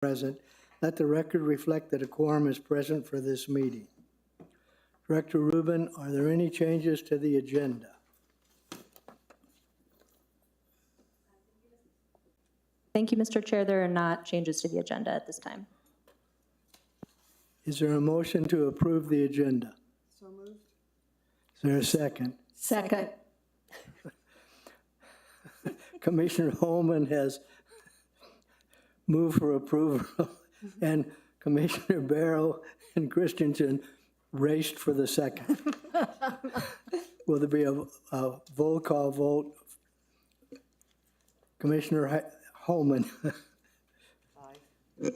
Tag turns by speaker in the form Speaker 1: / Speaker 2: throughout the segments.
Speaker 1: present. Let the record reflect that a quorum is present for this meeting. Director Rubin, are there any changes to the agenda?
Speaker 2: Thank you, Mr. Chair. There are not changes to the agenda at this time.
Speaker 1: Is there a motion to approve the agenda?
Speaker 3: So moved.
Speaker 1: Is there a second?
Speaker 3: Second.
Speaker 1: Commissioner Holman has moved for approval, and Commissioner Barrow and Christensen raced for the second. Will there be a roll call vote? Commissioner Holman.
Speaker 3: Aye.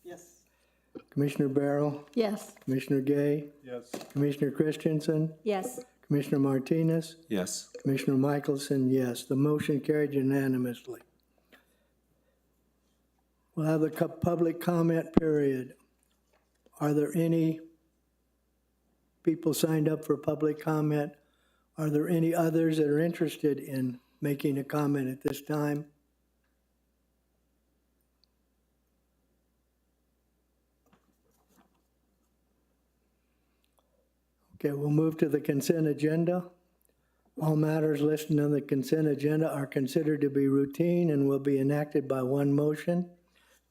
Speaker 3: Yes.
Speaker 1: Commissioner Barrow.
Speaker 3: Yes.
Speaker 1: Commissioner Gay.
Speaker 4: Yes.
Speaker 1: Commissioner Christensen.
Speaker 2: Yes.
Speaker 1: Commissioner Martinez.
Speaker 4: Yes.
Speaker 1: Commissioner Michelson, yes. The motion carried unanimously. We'll have the public comment period. Are there any people signed up for public comment? Are there any others that are interested in making a comment at this time? Okay, we'll move to the consent agenda. All matters listed on the consent agenda are considered to be routine and will be enacted by one motion.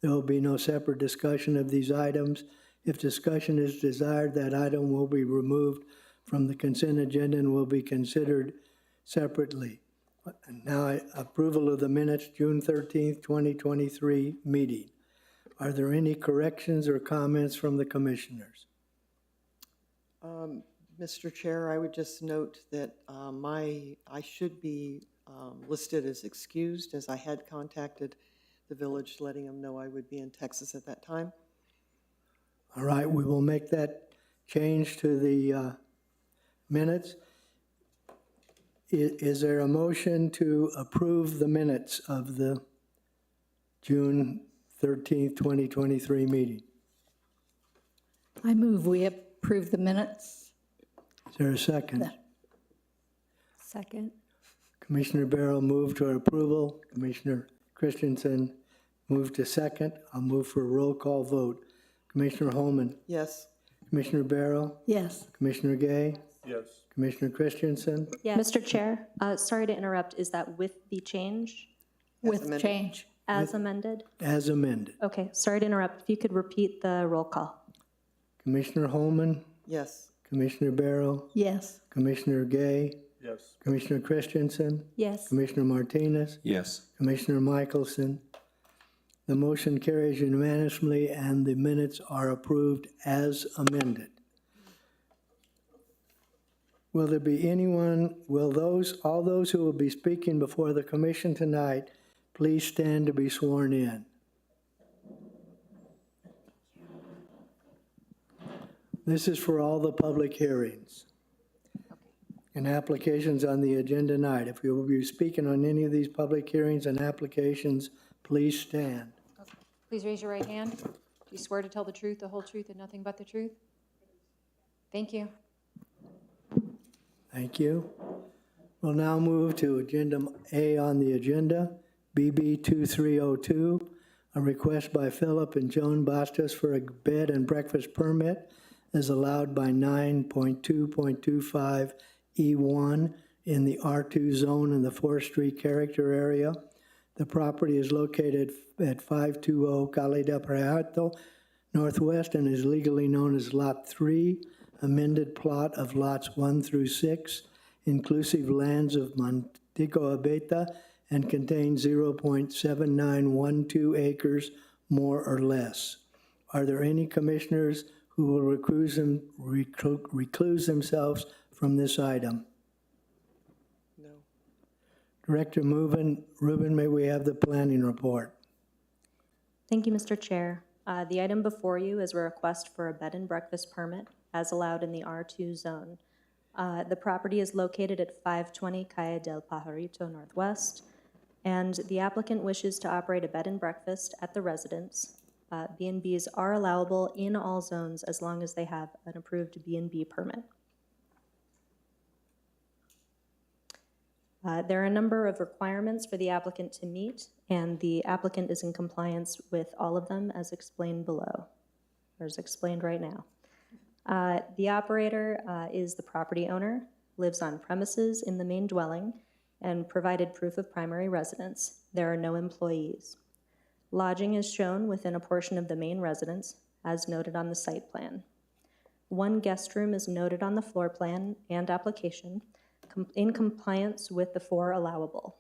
Speaker 1: There will be no separate discussion of these items. If discussion is desired, that item will be removed from the consent agenda and will be considered separately. Now, approval of the minutes, June 13th, 2023 meeting. Are there any corrections or comments from the commissioners?
Speaker 3: Mr. Chair, I would just note that I should be listed as excused, as I had contacted the village, letting them know I would be in Texas at that time.
Speaker 1: All right, we will make that change to the minutes. Is there a motion to approve the minutes of the June 13th, 2023 meeting?
Speaker 5: I move we approve the minutes.
Speaker 1: Is there a second?
Speaker 5: Second.
Speaker 1: Commissioner Barrow moved to approval. Commissioner Christensen moved to second. I'll move for a roll call vote. Commissioner Holman.
Speaker 3: Yes.
Speaker 1: Commissioner Barrow.
Speaker 5: Yes.
Speaker 1: Commissioner Gay.
Speaker 4: Yes.
Speaker 1: Commissioner Christensen.
Speaker 2: Yes. Mr. Chair, sorry to interrupt. Is that with the change
Speaker 5: With
Speaker 3: amended.
Speaker 5: change.
Speaker 2: as amended?
Speaker 1: As amended.
Speaker 2: Okay, sorry to interrupt. If you could repeat the roll call.
Speaker 1: Commissioner Holman.
Speaker 3: Yes.
Speaker 1: Commissioner Barrow.
Speaker 5: Yes.
Speaker 1: Commissioner Gay.
Speaker 4: Yes.
Speaker 1: Commissioner Christensen.
Speaker 2: Yes.
Speaker 1: Commissioner Martinez.
Speaker 4: Yes.
Speaker 1: Commissioner Michelson. The motion carries unanimously and the minutes are approved as amended. Will there be anyone, all those who will be speaking before the commission tonight, please stand to be sworn in. This is for all the public hearings and applications on the agenda tonight. If you will be speaking on any of these public hearings and applications, please stand.
Speaker 6: Please raise your right hand. Do you swear to tell the truth, the whole truth, and nothing but the truth? Thank you.
Speaker 1: Thank you. We'll now move to Agenda A on the agenda, BB 2302, a request by Philip and Joan Bastos for a bed and breakfast permit as allowed by 9.2.25 E1 in the R2 zone in the forestry character area. The property is located at 520 Calle del Prieto Northwest and is legally known as Lot 3, amended plot of lots 1 through 6, inclusive lands of Montego Abeta, and contains 0.7912 acres, more or less. Are there any commissioners who will recluse themselves from this item?
Speaker 3: No.
Speaker 1: Director Rubin, may we have the planning report?
Speaker 2: Thank you, Mr. Chair. The item before you is a request for a bed and breakfast permit as allowed in the R2 zone. The property is located at 520 Calle del Pajarito Northwest, and the applicant wishes to operate a bed and breakfast at the residence. B&Bs are allowable in all zones as long as they have an approved B&B permit. There are a number of requirements for the applicant to meet, and the applicant is in compliance with all of them as explained below, or as explained right now. The operator is the property owner, lives on premises in the main dwelling, and provided proof of primary residence. There are no employees. Lodging is shown within a portion of the main residence, as noted on the site plan. One guest room is noted on the floor plan and application, in compliance with the 4 allowable.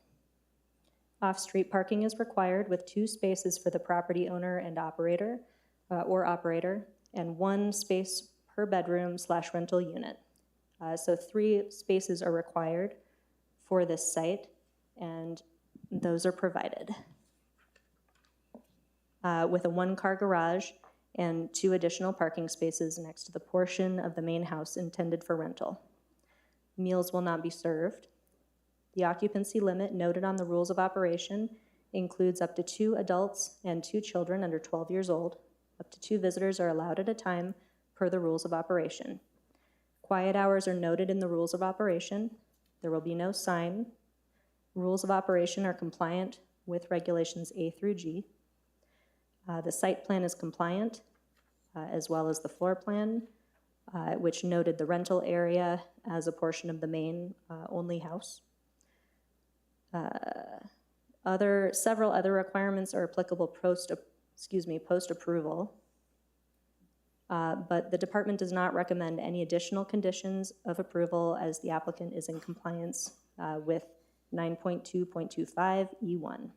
Speaker 2: Off-street parking is required with 2 spaces for the property owner and operator, and 1 space per bedroom/rental unit. So 3 spaces are required for this site, and those are provided. With a 1-car garage and 2 additional parking spaces next to the portion of the main house intended for rental. Meals will not be served. The occupancy limit noted on the rules of operation includes up to 2 adults and 2 children under 12 years old. Up to 2 visitors are allowed at a time per the rules of operation. Quiet hours are noted in the rules of operation. There will be no sign. Rules of operation are compliant with regulations A through G. The site plan is compliant, as well as the floor plan, which noted the rental area as a portion of the main only house. Several other requirements are applicable post-approval, but the department does not recommend any additional conditions of approval as the applicant is in compliance with 9.2.25 E1.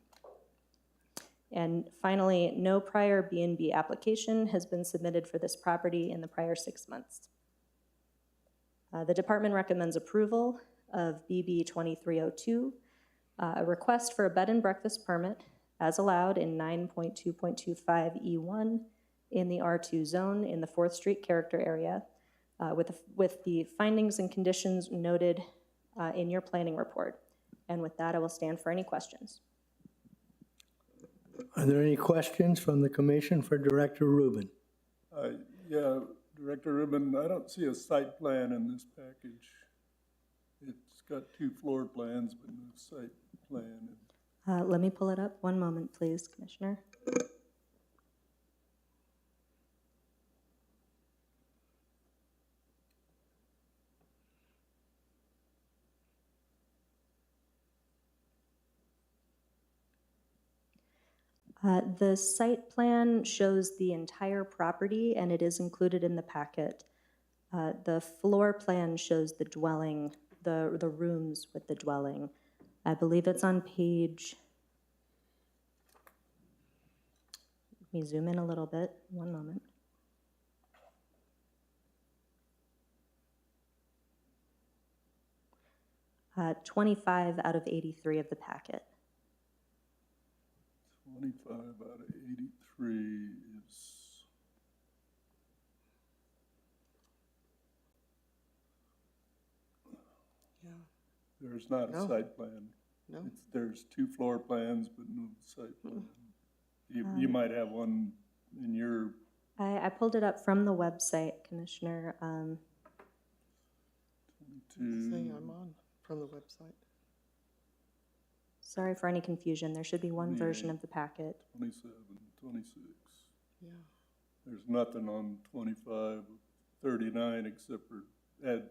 Speaker 2: And finally, no prior B&B application has been submitted for this property in the prior 6 months. The department recommends approval of BB 2302, a request for a bed and breakfast permit as allowed in 9.2.25 E1 in the R2 zone in the 4th Street character area, with the findings and conditions noted in your planning report. And with that, I will stand for any questions.
Speaker 1: Are there any questions from the commission for Director Rubin?
Speaker 4: Yeah, Director Rubin, I don't see a site plan in this package. It's got 2 floor plans, but no site plan.
Speaker 2: Let me pull it up. One moment, please, Commissioner. The site plan shows the entire property, and it is included in the packet. The floor plan shows the dwelling, the rooms with the dwelling. I believe it's on page, let me zoom in a little bit, one moment. Uh, 25 out of 83 of the packet.
Speaker 4: 25 out of 83 is,
Speaker 3: Yeah,
Speaker 4: there's not a
Speaker 3: No.
Speaker 4: site plan.
Speaker 3: no,
Speaker 4: There's 2 floor plans, but no site plan. You might have one in your,
Speaker 2: I pulled it up from the website, Commissioner.
Speaker 3: saying I'm on from the website.
Speaker 2: Sorry for any confusion. There should be one version of the packet.
Speaker 4: 27, 26.
Speaker 3: Yeah,
Speaker 4: There's nothing on 25, 39 except for add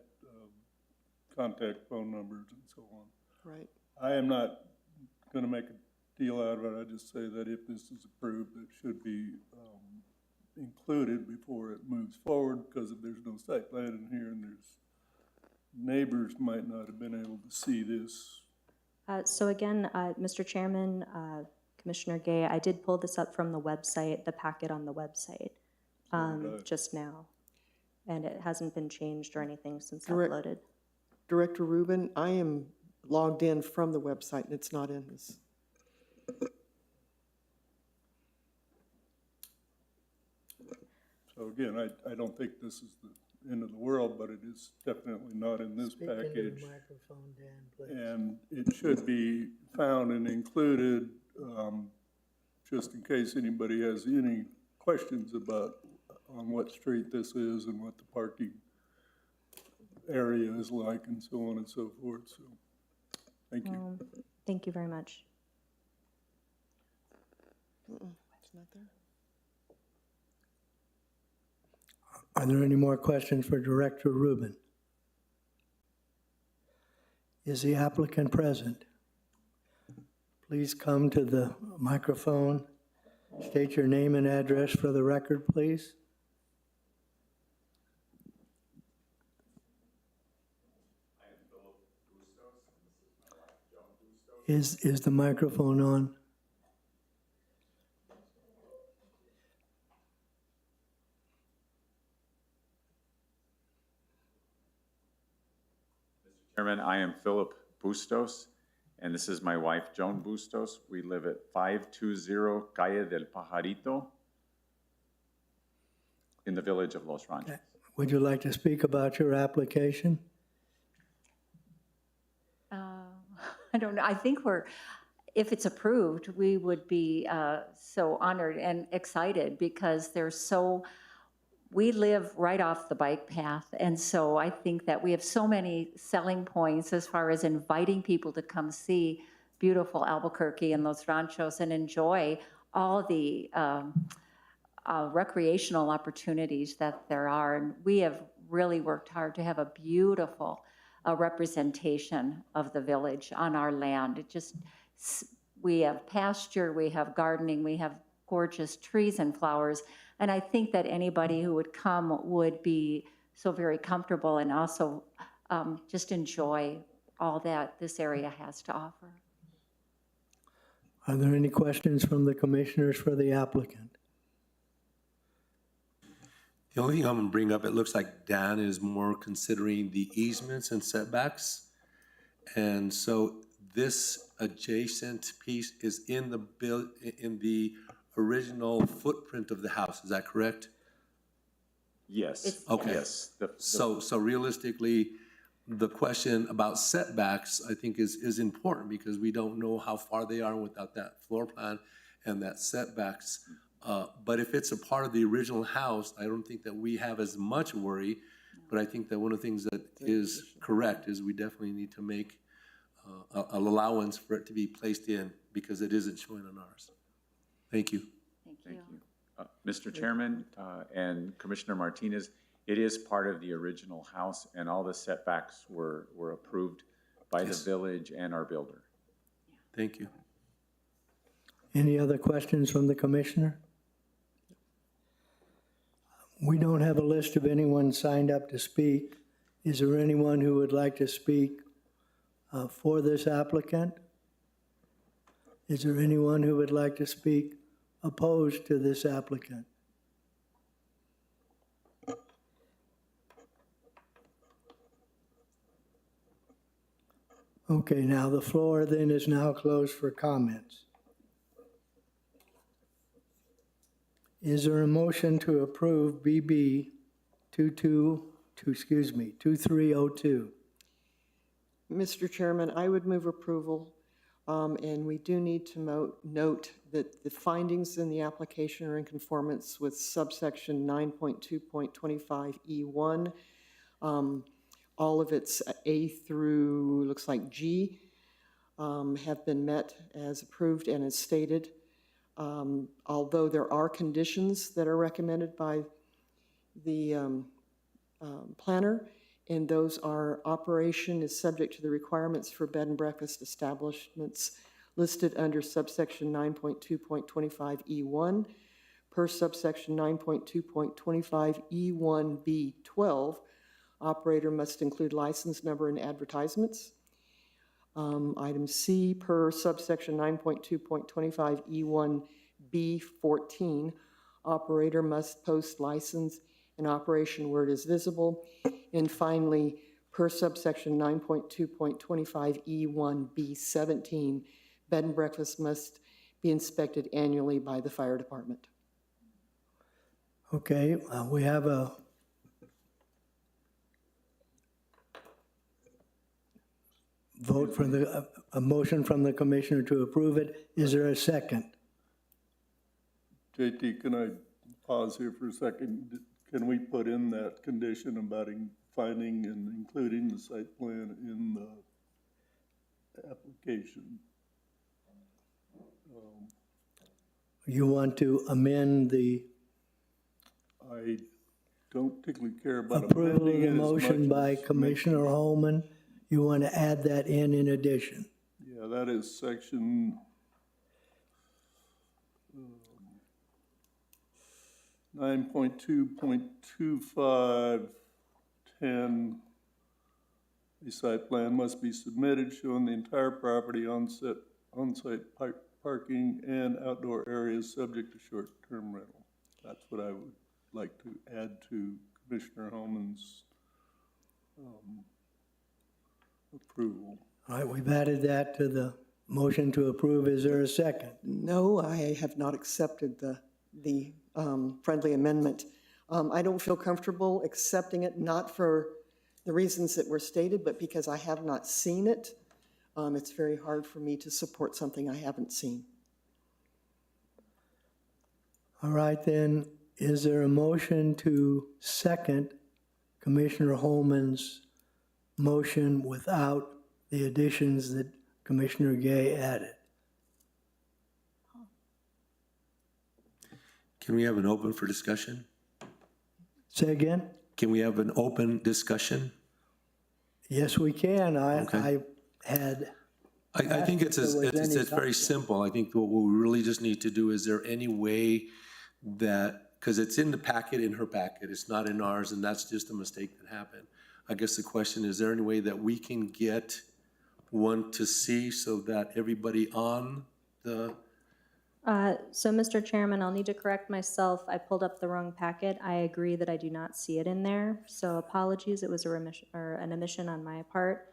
Speaker 4: contact phone numbers and so on.
Speaker 3: right.
Speaker 4: I am not going to make a deal out of it. I just say that if this is approved, it should be included before it moves forward, because if there's no site plan in here and there's neighbors might not have been able to see this.
Speaker 2: So again, Mr. Chairman, Commissioner Gay, I did pull this up from the website, the packet on the website, just now. And it hasn't been changed or anything since
Speaker 3: Correct.
Speaker 2: uploaded.
Speaker 3: Director Rubin, I am logged in from the website and it's not in this.
Speaker 4: So again, I don't think this is the end of the world, but it is definitely not in this
Speaker 1: Speak into the
Speaker 4: package.
Speaker 1: microphone, Dan, please.
Speaker 4: And it should be found and included, just in case anybody has any questions about on what street this is and what the parking area is like and so on and so forth, so, thank you.
Speaker 2: Thank you very much.
Speaker 3: It's not there.
Speaker 1: Are there any more questions for Director Rubin? Is the applicant present? Please come to the microphone. State your name and address for the record, please. Is the microphone on?
Speaker 7: Chairman, I am Philip Bustos, and this is my wife, Joan Bustos. We live at 520 Calle del Pajarito in the village of Los Ranchos.
Speaker 1: Would you like to speak about your application?
Speaker 5: I don't know, I think if it's approved, we would be so honored and excited because we live right off the bike path. And so I think that we have so many selling points as far as inviting people to come see beautiful Albuquerque and Los Ranchos and enjoy all the recreational opportunities that there are. And we have really worked hard to have a beautiful representation of the village on our land. We have pasture, we have gardening, we have gorgeous trees and flowers. And I think that anybody who would come would be so very comfortable and also just enjoy all that this area has to offer.
Speaker 1: Are there any questions from the commissioners for the applicant?
Speaker 8: The only thing I'm gonna bring up, it looks like Dan is more considering the easements and setbacks. And so this adjacent piece is in the original footprint of the house, is that correct?
Speaker 7: Yes.
Speaker 8: Okay.
Speaker 7: Yes.
Speaker 8: So realistically, the question about setbacks, I think is important because we don't know how far they are without that floor plan and that setbacks. But if it's a part of the original house, I don't think that we have as much worry. But I think that one of the things that is correct is we definitely need to make an allowance for it to be placed in because it isn't showing on ours. Thank you.
Speaker 7: Thank you. Mr. Chairman and Commissioner Martinez, it is part of the original house and all the setbacks were approved by the village and our builder.
Speaker 8: Thank you.
Speaker 1: Any other questions from the commissioner? We don't have a list of anyone signed up to speak. Is there anyone who would like to speak for this applicant? Is there anyone who would like to speak opposed to this applicant? Okay, now the floor then is now closed for comments. Is there a motion to approve BB 2302?
Speaker 3: Mr. Chairman, I would move approval, and we do need to note that the findings in the application are in conformance with subsection 9.2.25E1. All of its A through, looks like G, have been met as approved and as stated. Although there are conditions that are recommended by the planner, and those are operation is subject to the requirements for bed and breakfast establishments listed under subsection 9.2.25E1. Per subsection 9.2.25E1B12, operator must include license number and advertisements. Item C, per subsection 9.2.25E1B14, operator must post license and operation where it is visible. And finally, per subsection 9.2.25E1B17, bed and breakfast must be inspected annually by the fire department.
Speaker 1: Okay, we have a vote for a motion from the commissioner to approve it. Is there a second?
Speaker 4: JT, can I pause here for a second? Can we put in that condition about finding and including the site plan in the application?
Speaker 1: You want to amend the
Speaker 4: I don't particularly care about
Speaker 1: approval of
Speaker 4: amending
Speaker 1: the
Speaker 4: it as
Speaker 1: motion
Speaker 4: much
Speaker 1: by
Speaker 4: as
Speaker 1: Commissioner Holman? You want to add that in addition?
Speaker 4: Yeah, that is section 9.2.2510. A site plan must be submitted showing the entire property on-site parking and outdoor areas subject to short-term rental. That's what I would like to add to Commissioner Holman's approval.
Speaker 1: All right, we've added that to the motion to approve. Is there a second?
Speaker 3: No, I have not accepted the friendly amendment. I don't feel comfortable accepting it, not for the reasons that were stated, but because I have not seen it. It's very hard for me to support something I haven't seen.
Speaker 1: All right, then, is there a motion to second Commissioner Holman's motion without the additions that Commissioner Gay added?
Speaker 8: Can we have an open for discussion?
Speaker 1: Say again?
Speaker 8: Can we have an open discussion?
Speaker 1: Yes, we can.
Speaker 8: Okay.
Speaker 1: I had,
Speaker 8: I think it's
Speaker 1: If there was any
Speaker 8: it's very simple. I think what we really just need to do, is there any way that, because it's in the packet, in her packet, it's not in ours, and that's just a mistake that happened. I guess the question, is there any way that we can get one to see so that everybody on the,
Speaker 2: So, Mr. Chairman, I'll need to correct myself. I pulled up the wrong packet. I agree that I do not see it in there, so apologies. It was a remission, or an omission on my part.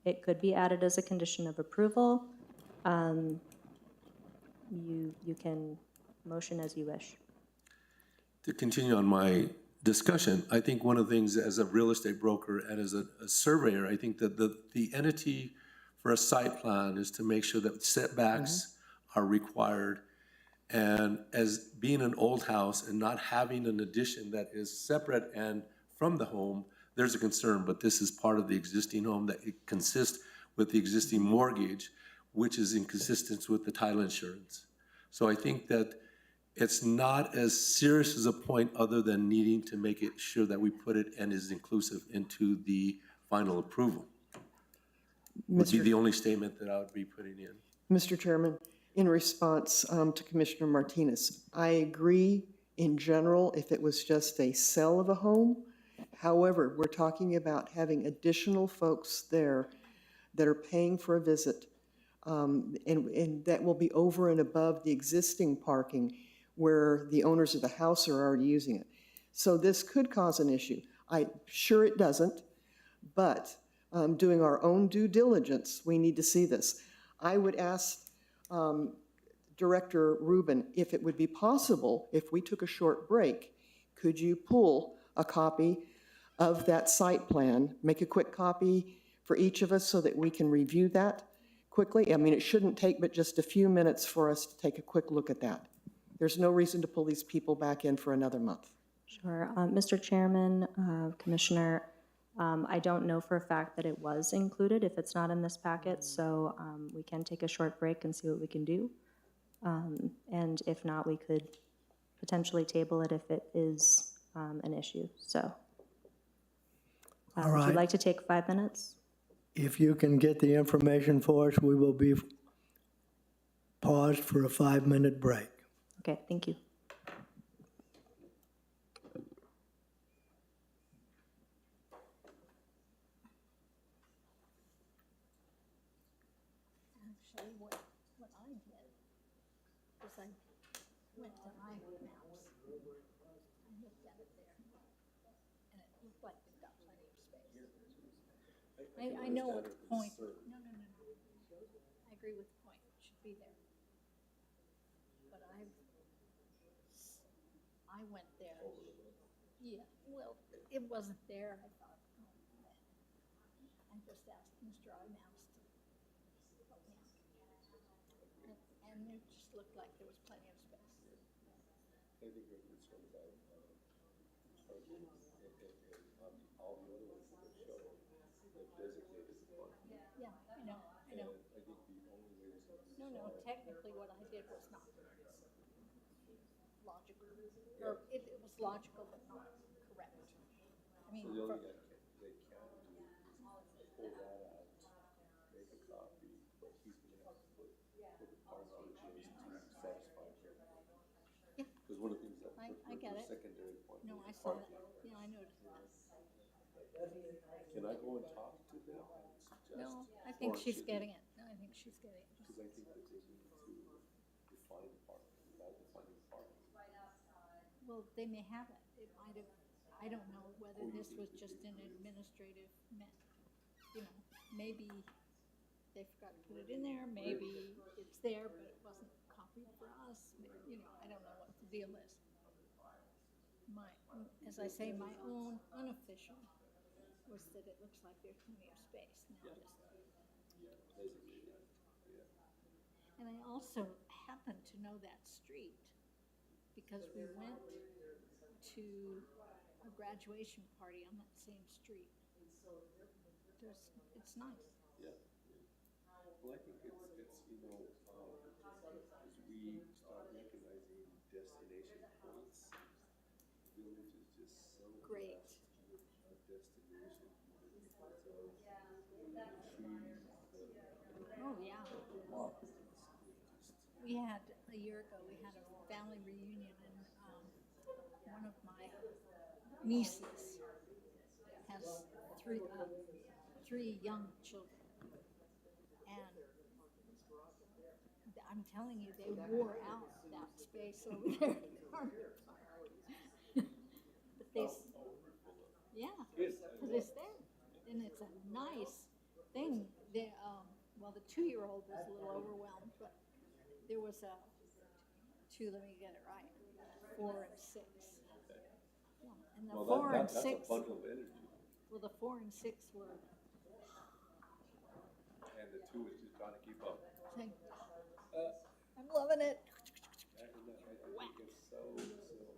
Speaker 2: It could be added as a condition of approval. You can motion as you wish.
Speaker 8: to continue on my discussion, I think one of the things as a real estate broker and as a surveyor, I think that the entity for a site plan is to make sure that setbacks are required. And as being an old house and not having an addition that is separate and from the home, there's a concern, but this is part of the existing home that it consists with the existing mortgage, which is in consistence with the title insurance. So I think that it's not as serious as a point other than needing to make it sure that we put it and is inclusive into the final approval. Would be the only statement that I would be putting in.
Speaker 3: Mr. Chairman, in response to Commissioner Martinez, I agree in general if it was just a sale of a home. However, we're talking about having additional folks there that are paying for a visit, and that will be over and above the existing parking where the owners of the house are already using it. So this could cause an issue. I'm sure it doesn't, but doing our own due diligence, we need to see this. I would ask Director Rubin if it would be possible, if we took a short break, could you pull a copy of that site plan, make a quick copy for each of us so that we can review that quickly? I mean, it shouldn't take but just a few minutes for us to take a quick look at that. There's no reason to pull these people back in for another month.
Speaker 2: Sure. Mr. Chairman, Commissioner, I don't know for a fact that it was included if it's not in this packet, so we can take a short break and see what we can do. And if not, we could potentially table it if it is an issue. So,
Speaker 1: All
Speaker 2: would you
Speaker 1: right.
Speaker 2: like to take 5 minutes?
Speaker 1: If you can get the information for us, we will be paused for a 5-minute break.
Speaker 2: Okay, thank you.
Speaker 9: Actually, what I did was I went to iMaps. I looked at it there, and it looked like they've got plenty of space. I know what the point, no. I agree with the point, it should be there. But I went there, yeah, well, it wasn't there, I thought, oh, man. I just asked Mr. iMaps to help me out. And it just looked like there was plenty of space. Yeah, I know. No, technically what I did was not. or it was logical but not correct. I mean, for,
Speaker 8: Because one of the things that.
Speaker 9: I get it.
Speaker 8: Secondary point.
Speaker 9: No, I saw that. Yeah, I noticed that.
Speaker 8: Can I go and talk to them and suggest?
Speaker 9: No, I think
Speaker 8: or
Speaker 9: she's
Speaker 8: should
Speaker 9: getting it. No, I think she's getting it.
Speaker 8: Because I think that they need to define parking, without defining parking.
Speaker 9: Well, they may have it. It might have, I don't know whether this was just an administrative, you know, maybe they forgot to put it in there, maybe it's there, but it wasn't copied for us. You know, I don't know what the deal is. As I say, my own unofficial was that it looks like there's plenty of space now. And I also happen to know that street because we went to a graduation party on that same street. It's nice.
Speaker 8: Yeah. Well, I think it's, you know, as we start recognizing destination points, the village is just so.
Speaker 9: Great.
Speaker 8: A destination.
Speaker 9: Oh, yeah. We had, a year ago, we had a family reunion and, one of my nieces has three young children. And I'm telling you, they wore out that space over there. But yeah, because it's there, and it's a nice thing. They, well, the 2-year-old was a little overwhelmed, but there was let me get it right, 4 and 6. Yeah, and the 4 and 6.
Speaker 8: That's a bundle of energy.
Speaker 9: Well, the 4 and 6 were.
Speaker 8: And the 2 is just trying to keep up.
Speaker 9: Saying, I'm loving it.
Speaker 8: I think it's so amazing that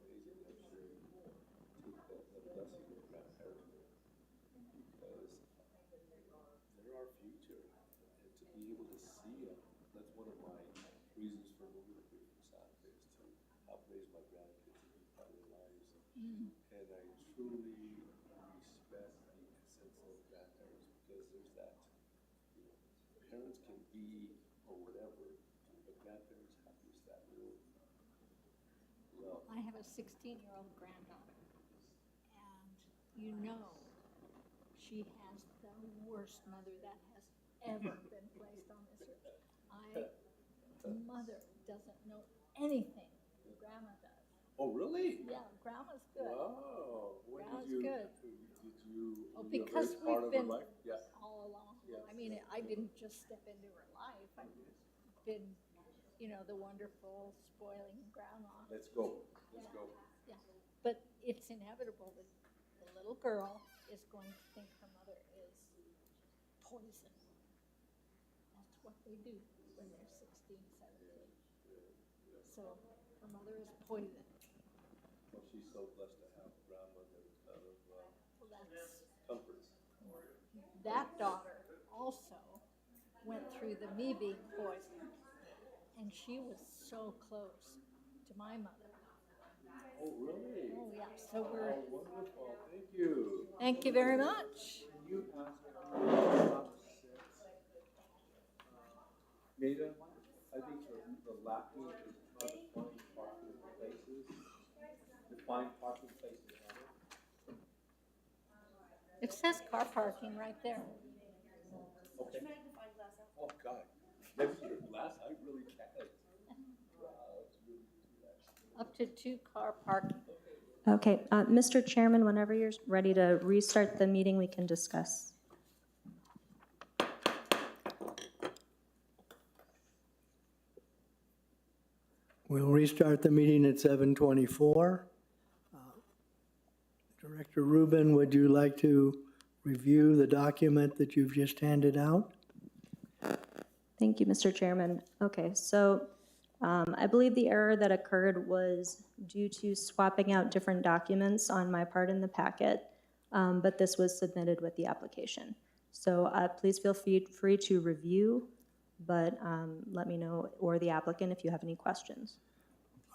Speaker 8: you take the blessing of grandparents, because they're our future, and to be able to see them, that's one of my reasons for moving away from Santa Fe, is to help raise my grandkids and be part of their lives. And I truly respect the essence of grandparents, because there's that, you know, parents can be or whatever, but grandparents have just that little love.
Speaker 9: I have a 16-year-old granddaughter, and you know, she has the worst mother that has ever been placed on this earth. Mother doesn't know anything Grandma does.
Speaker 8: Oh, really?
Speaker 9: Yeah, Grandma's good.
Speaker 8: Wow. When
Speaker 9: Grandma's
Speaker 8: did you,
Speaker 9: good.
Speaker 8: Did you?
Speaker 9: Oh,
Speaker 8: were you a
Speaker 9: because
Speaker 8: big part
Speaker 9: we've
Speaker 8: of her
Speaker 9: been
Speaker 8: life? Yeah.
Speaker 9: all along.
Speaker 8: Yeah.
Speaker 9: I mean, I didn't just step into her life. I've been, you know, the wonderful, spoiling grandma.
Speaker 8: Let's go. Let's go.
Speaker 9: Yeah, but it's inevitable that the little girl is going to think her mother is poison. That's what they do when they're 16, 17. So her mother is poison.
Speaker 8: Well, she's so blessed to have a grandmother out of
Speaker 9: Well, that's,
Speaker 8: comforts.
Speaker 9: that daughter also went through the me being poisoned, and she was so close to my mother.
Speaker 8: Oh, really?
Speaker 9: Oh, yeah, so we're,
Speaker 8: Oh, wonderful. Thank you.
Speaker 9: thank you very much.
Speaker 8: Can you ask about 6? Nada, I think the lacking is trying to find parking places. Define parking places on it.
Speaker 9: It says car parking right there.
Speaker 8: Okay. Oh, God. Maybe your glass, I really can't. Wow, that's really too much.
Speaker 9: Up to 2 car parking.
Speaker 2: Okay, Mr. Chairman, whenever you're ready to restart the meeting, we can discuss.
Speaker 1: We'll restart the meeting at 7:24. Director Rubin, would you like to review the document that you've just handed out?
Speaker 2: Thank you, Mr. Chairman. Okay, so I believe the error that occurred was due to swapping out different documents on my part in the packet, but this was submitted with the application. So please feel free to review, but let me know, or the applicant, if you have any questions.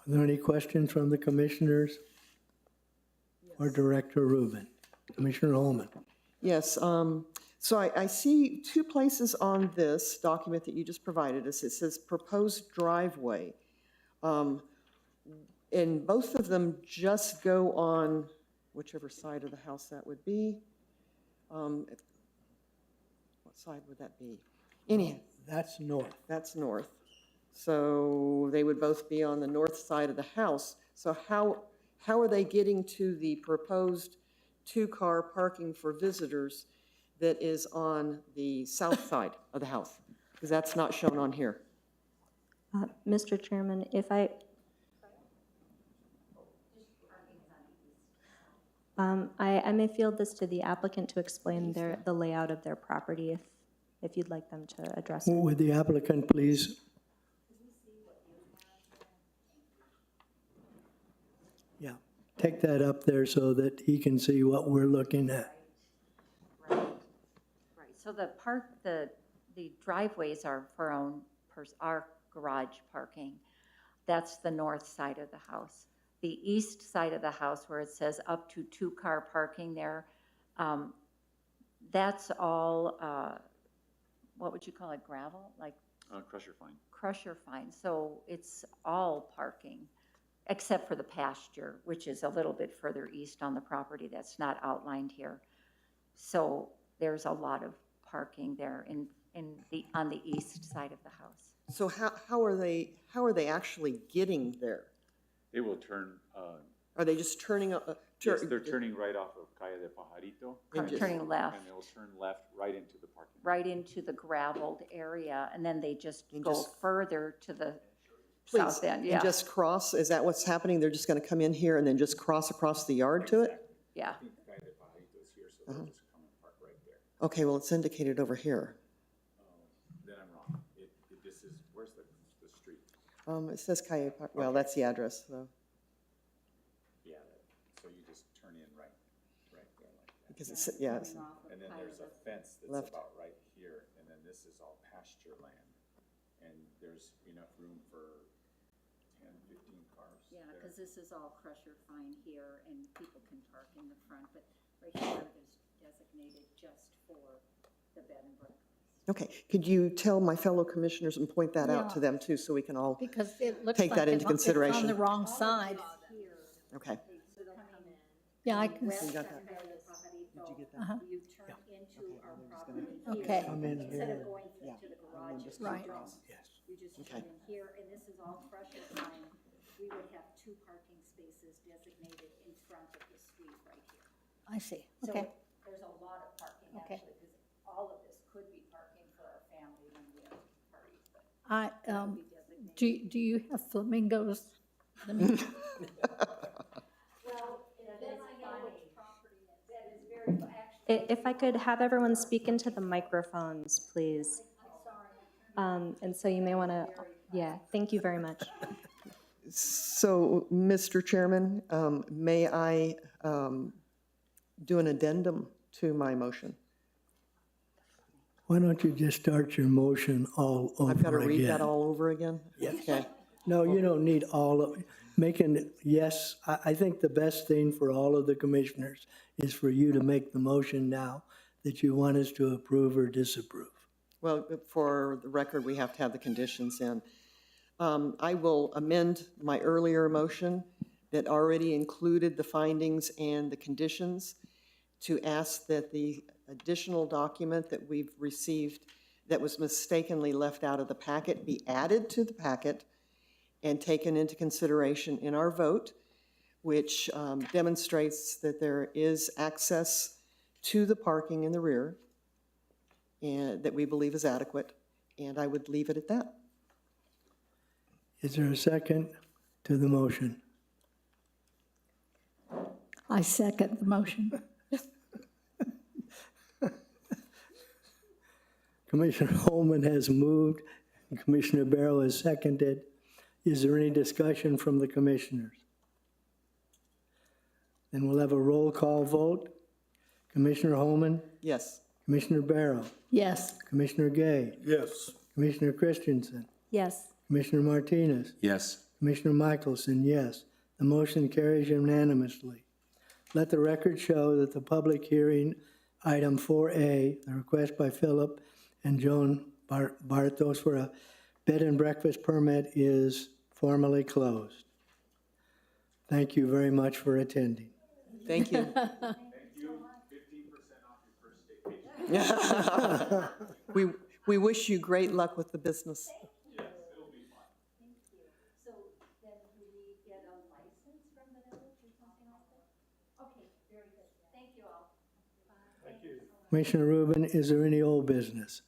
Speaker 1: Are there any questions from the commissioners or Director Rubin? Commissioner Holman?
Speaker 3: Yes, so I see two places on this document that you just provided us. It says proposed driveway. And both of them just go on whichever side of the house that would be. What side would that be? Anyhow,
Speaker 1: That's north.
Speaker 3: that's north. So they would both be on the north side of the house. So how are they getting to the proposed two-car parking for visitors that is on the south side of the house? Because that's not shown on here.
Speaker 2: Mr. Chairman, if I may field this to the applicant to explain the layout of their property if you'd like them to address it.
Speaker 1: Would the applicant please? Yeah, take that up there so that he can see what we're looking at.
Speaker 5: Right. So the driveways are for our garage parking. That's the north side of the house. The east side of the house where it says up to two-car parking there, that's all, what would you call it, gravel? Like
Speaker 7: Crusher fine.
Speaker 5: crusher fine. So it's all parking, except for the pasture, which is a little bit further east on the property that's not outlined here. So there's a lot of parking there on the east side of the house.
Speaker 3: So how are they actually getting there?
Speaker 7: They will turn,
Speaker 3: Are they just turning?
Speaker 7: yes, they're turning right off of Calle de Pajarito.
Speaker 5: Turning left,
Speaker 7: And they'll turn left right into the parking lot.
Speaker 5: right into the gravelled area, and then they just
Speaker 3: And
Speaker 5: go
Speaker 3: just-
Speaker 5: further to the
Speaker 3: Please,
Speaker 5: south end,
Speaker 3: and
Speaker 5: yeah,
Speaker 3: just cross, is that what's happening? They're just going to come in here and then just cross across the yard to it?
Speaker 5: yeah.
Speaker 7: Calle de Pajarito's here, so they'll just come and park right there.
Speaker 3: Okay, well, it's indicated over here.
Speaker 7: Then I'm wrong. This is, where's the street?
Speaker 3: It says Calle, well, that's the address, so,
Speaker 7: Yeah, so you just turn in right there like that.
Speaker 3: because it's, yeah, it's,
Speaker 7: And then there's a fence that's
Speaker 3: Left.
Speaker 7: about right here, and then this is all pasture land. And there's enough room for 10, 15 cars
Speaker 5: Yeah,
Speaker 7: there.
Speaker 5: because this is all crusher fine here, and people can park in the front, but right here is designated just for the bed and breakfast.
Speaker 3: okay. Could you tell my fellow commissioners and point that out to
Speaker 9: Yeah.
Speaker 3: them too, so we can all,
Speaker 9: Because it looks
Speaker 3: Take
Speaker 9: like
Speaker 3: that into
Speaker 9: it's on
Speaker 3: consideration.
Speaker 9: the wrong side.
Speaker 3: okay.
Speaker 9: Yeah, I can,
Speaker 3: You got that?
Speaker 9: uh-huh,
Speaker 5: You turn into our property
Speaker 9: okay,
Speaker 1: Come in
Speaker 5: instead
Speaker 1: here.
Speaker 5: of going to the garage.
Speaker 9: right.
Speaker 1: Yes.
Speaker 5: You just
Speaker 3: Okay.
Speaker 5: turn in here, and this is all crusher fine. We would have 2 parking spaces designated in front of the suite right here.
Speaker 9: I see,
Speaker 5: So
Speaker 9: okay.
Speaker 5: there's a lot of parking
Speaker 9: Okay.
Speaker 5: actually, because all of this could be parking for our family when we have parties, but
Speaker 9: I,
Speaker 5: be designated.
Speaker 9: do you have flamingos? Let me-
Speaker 5: Well, then I know which property that is very, actually.
Speaker 2: If I could have everyone speak into the microphones, please. And so you may want to, yeah, thank you very much.
Speaker 3: So, Mr. Chairman, may I do an addendum to my motion?
Speaker 1: Why don't you just start your motion all over again?
Speaker 3: I've got to read that all over again?
Speaker 1: Yes.
Speaker 3: Okay.
Speaker 1: No, you don't need all of, making, it. Yes, I think the best thing for all of the commissioners is for you to make the motion now that you want us to approve or disapprove.
Speaker 3: Well, for the record, we have to have the conditions in. I will amend my earlier motion that already included the findings and the conditions to ask that the additional document that we've received that was mistakenly left out of the packet be added to the packet and taken into consideration in our vote, which demonstrates that there is access to the parking in the rear and that we believe is adequate, and I would leave it at that.
Speaker 1: Is there a second to the motion?
Speaker 9: I second the motion.
Speaker 1: Commissioner Holman has moved, and Commissioner Barrow has seconded. Is there any discussion from the commissioners? Then we'll have a roll call vote. Commissioner Holman,
Speaker 3: Yes.
Speaker 1: Commissioner Barrow,
Speaker 9: Yes,
Speaker 1: Commissioner Gay,
Speaker 4: Yes.
Speaker 1: Commissioner Christensen,
Speaker 2: Yes.
Speaker 1: Commissioner Martinez,
Speaker 8: Yes.
Speaker 1: Commissioner Michelson, yes. The motion carries unanimously. Let the record show that the public hearing, item 4A, the request by Philip and Joan Bartos for a bed and breakfast permit is formally closed. Thank you very much for attending.
Speaker 3: Thank you. We wish you great luck with the business.
Speaker 5: So then do we get a license from the village or something like that? Okay, very good. Thank you all.
Speaker 1: Commissioner Rubin, is there any old business?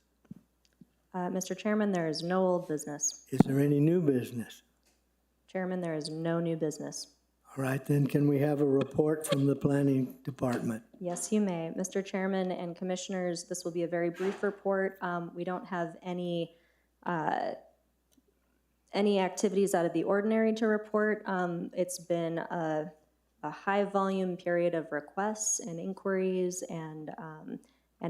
Speaker 2: Mr. Chairman, there is no old business.
Speaker 1: Is there any new business?
Speaker 2: Chairman, there is no new business.
Speaker 1: All right, then can we have a report from the planning department?
Speaker 2: Yes, you may. Mr. Chairman and Commissioners, this will be a very brief report. We don't have any activities out of the ordinary to report. It's been a high-volume period of requests and inquiries and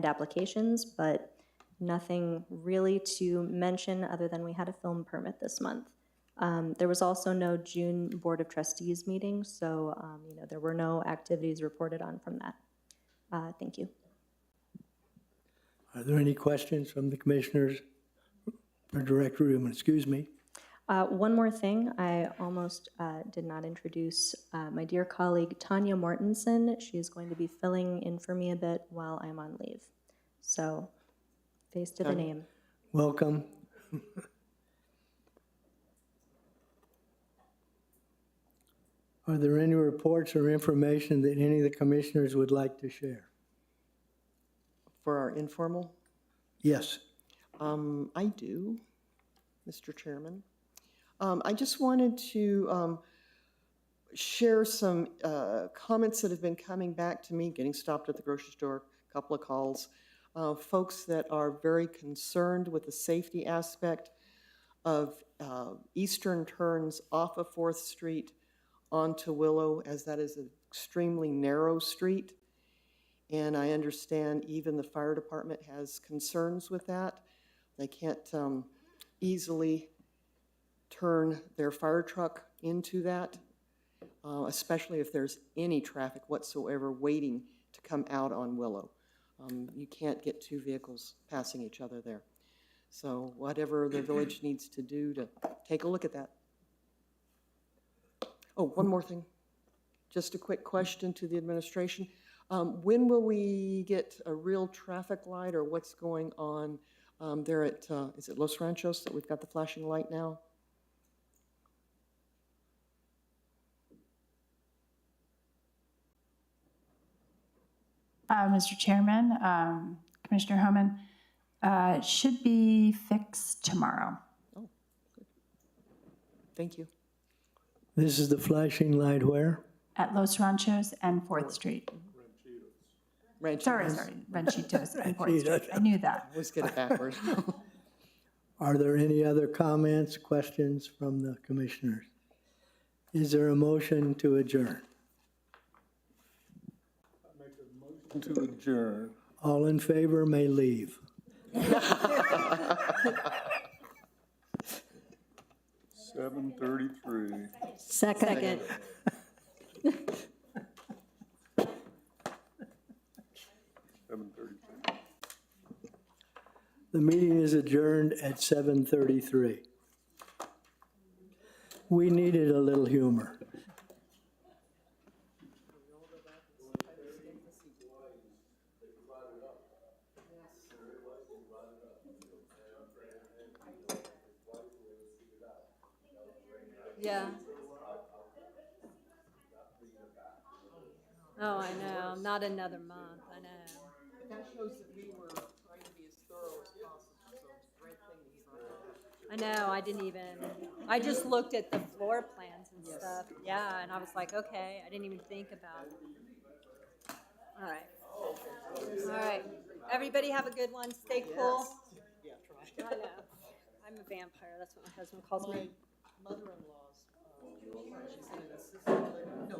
Speaker 2: applications, but nothing really to mention other than we had a film permit this month. There was also no June Board of Trustees meeting, so there were no activities reported on from that. Thank you.
Speaker 1: Are there any questions from the commissioners for Director Rubin? Excuse me.
Speaker 2: One more thing, I almost did not introduce my dear colleague Tanya Mortensen. She is going to be filling in for me a bit while I'm on leave. So, face to the name.
Speaker 1: Welcome. Are there any reports or information that any of the commissioners would like to share?
Speaker 3: For our informal,
Speaker 1: Yes.
Speaker 3: I do, Mr. Chairman. I just wanted to share some comments that have been coming back to me, getting stopped at the grocery store, a couple of calls. Folks that are very concerned with the safety aspect of eastern turns off of 4th Street onto Willow, as that is an extremely narrow street. And I understand even the fire department has concerns with that. They can't easily turn their fire truck into that, especially if there's any traffic whatsoever waiting to come out on Willow. You can't get two vehicles passing each other there. So whatever the village needs to do to take a look at that. Oh, one more thing. Just a quick question to the administration. When will we get a real traffic light, or what's going on there at, is it Los Ranchos that we've got the flashing light now?
Speaker 10: Mr. Chairman, Commissioner Homan, it should be fixed tomorrow.
Speaker 3: Thank you.
Speaker 1: This is the flashing light where?
Speaker 10: At Los Ranchos and 4th Street. Sorry, Ranchitos and 4th Street. I knew that.
Speaker 3: Let's get it backward.
Speaker 1: Are there any other comments, questions from the commissioners? Is there a motion to adjourn?
Speaker 4: To adjourn.
Speaker 1: All in favor may leave.
Speaker 4: 7:33.
Speaker 9: Second.
Speaker 4: 7:33.
Speaker 1: The meeting is adjourned at 7:33. We needed a little humor.
Speaker 11: Yeah. Oh, I know, not another month, I know.
Speaker 3: That shows that we were trying to be as thorough as possible, so great thing that you brought that up.
Speaker 11: I know, I didn't even, I just looked at the floor plans and stuff, yeah, and I was like, okay, I didn't even think about it. All right. All right, everybody have a good one, stay cool.
Speaker 3: Yeah, try.
Speaker 11: I know, I'm a vampire, that's what my husband calls me.
Speaker 3: My mother-in-law's, she's in an assisted living, no,